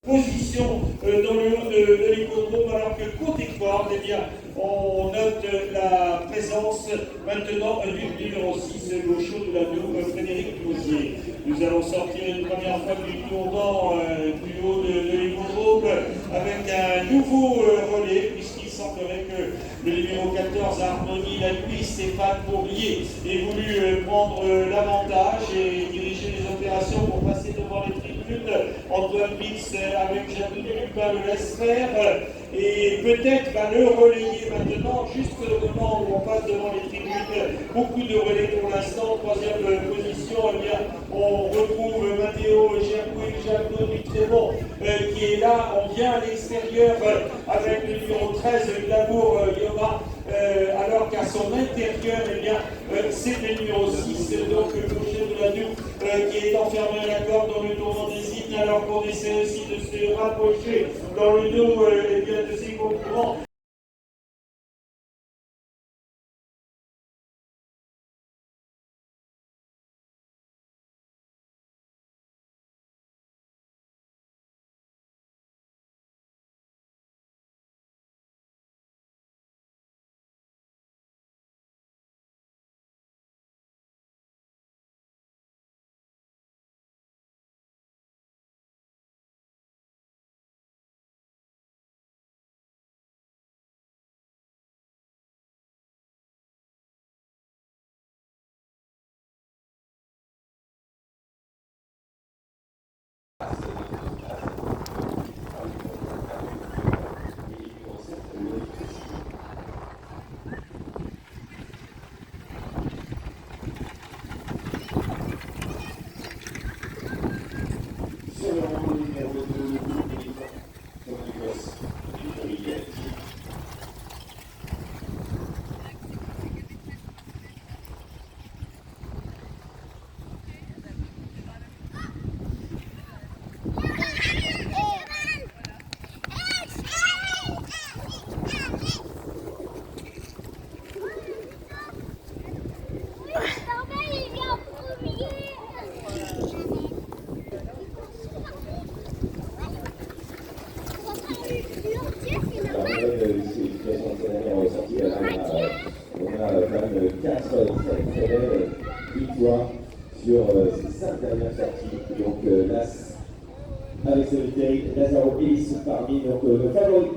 position dans le haut de l'hippodrome, alors que côté corde, eh bien, on note la présence maintenant du numéro 6, Gaucho de la Doue, Frédéric Closier. Nous allons sortir une première fois du tournant du haut de l'hippodrome avec un nouveau relais, puisqu'il semblerait que le numéro 14, Harmonie la nuit, Stéphane Bourlier, ait voulu prendre l'avantage et diriger les opérations pour passer devant les tribunes. Antoine Mix avec Jacques Dupin le laisse faire et peut-être va le relayer maintenant, juste au moment où on passe devant les tribunes. Beaucoup de relais pour l'instant. Troisième position, eh bien, on retrouve Matteo Gergoué du Trémont qui est là. On vient à l'extérieur avec le numéro 13, Glamour Yoma, alors qu'à son intérieur, eh bien, c'est le numéro 6, donc le Gaucho de la Doue, qui est enfermé à la corde dans le tournant des hymnes, alors qu'on essaie aussi de se rapprocher dans le dos eh bien, de ses concurrents. On a quand même 4 très belles victoires sur ces 5 dernières sorties. Donc l'As avec Solitaire, Lazaro et ils sont parmi nos favoris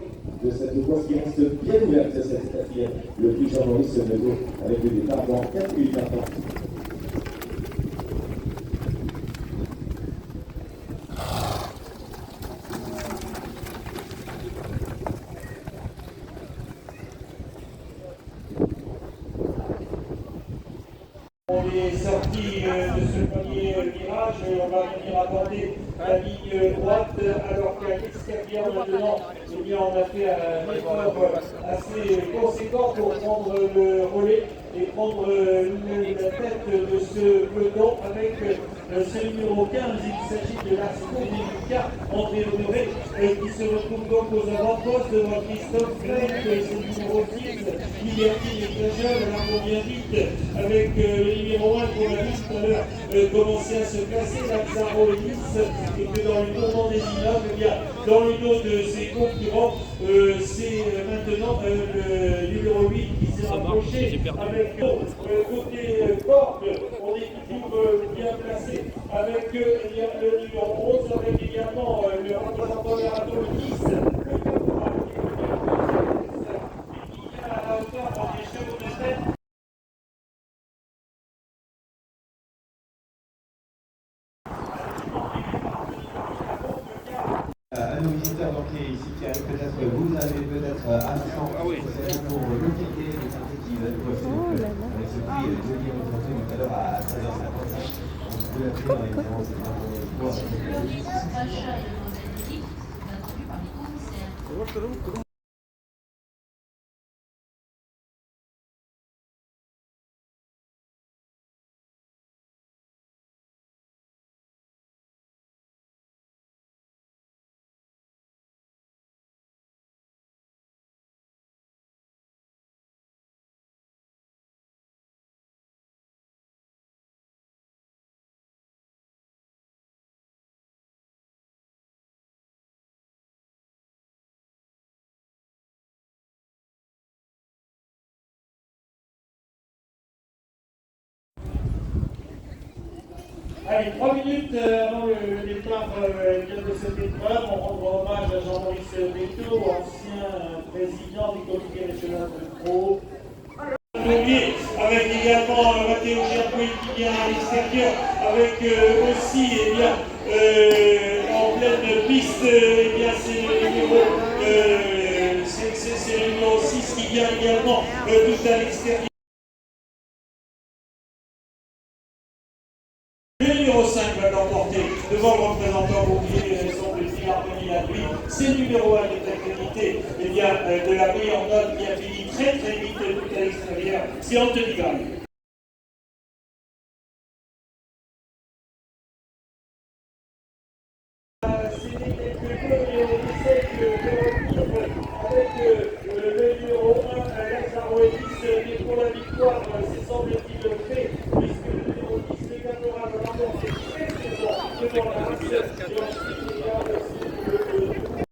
de cette course qui reste bien ouverte cette quatrième. Le prix Jean-Maurice Nego avec le départ dans 4 minutes maintenant. On est sorti de ce premier virage, on va venir aborder la ligne droite, alors qu'à l'extérieur maintenant, eh bien, on a fait un effort assez conséquent pour prendre le relais et prendre la tête de ce peloton avec ce numéro 15. Il s'agit de l'Arsenal Lucas, André Honoré, qui se retrouve donc aux avant-postes devant Christophe Fleck, c'est le numéro 6, Liberty est très jeune, alors qu'on vient vite avec le numéro 1 qu'on a vu tout à l'heure commencer à se placer, Lazaro et Nice, et que dans le tournant des immeubles, eh bien, dans le dos de ses concurrents, c'est maintenant le numéro 8 qui s'est rapproché avec côté corde. On est toujours bien placé avec le numéro 11, avec également le représentant de la radio 10. À la hauteur des chevaux de tête. À nos visiteurs donc, ici qui arrivent, peut-être vous avez peut-être absent pour le guider les tentatives de voiture avec ce prix de Lyon présenté tout à l'heure à 13h55. Donc vous l'avez dans les différents Le village d'achat et de vos équipes, attendu par les commissaires. Allez, 3 minutes avant le départ de cette épreuve, on rendra hommage à Jean-Maurice Béteau, ancien président du comité national de pro. Avec également Matteo Gerboui qui vient à l'extérieur, avec aussi, eh bien, en pleine piste, eh bien, c'est le numéro 6 qui vient également tout à l'extérieur. Le numéro 5 va l'emporter devant le représentant bouclier son de Philharmonie à lui. C'est le numéro 1 de qualité eh bien, de la meilleure note qui a fini très vite tout à l'extérieur. C'est Anthony Gall. C'était quelques peu, mais on essaie de revenir avec le numéro 1, Lazaro Ellis, mais pour la victoire, c'est semble-t-il fait, puisque le numéro 10, le Caporal, va l'emporter très souvent devant la race. Et ensuite, il y a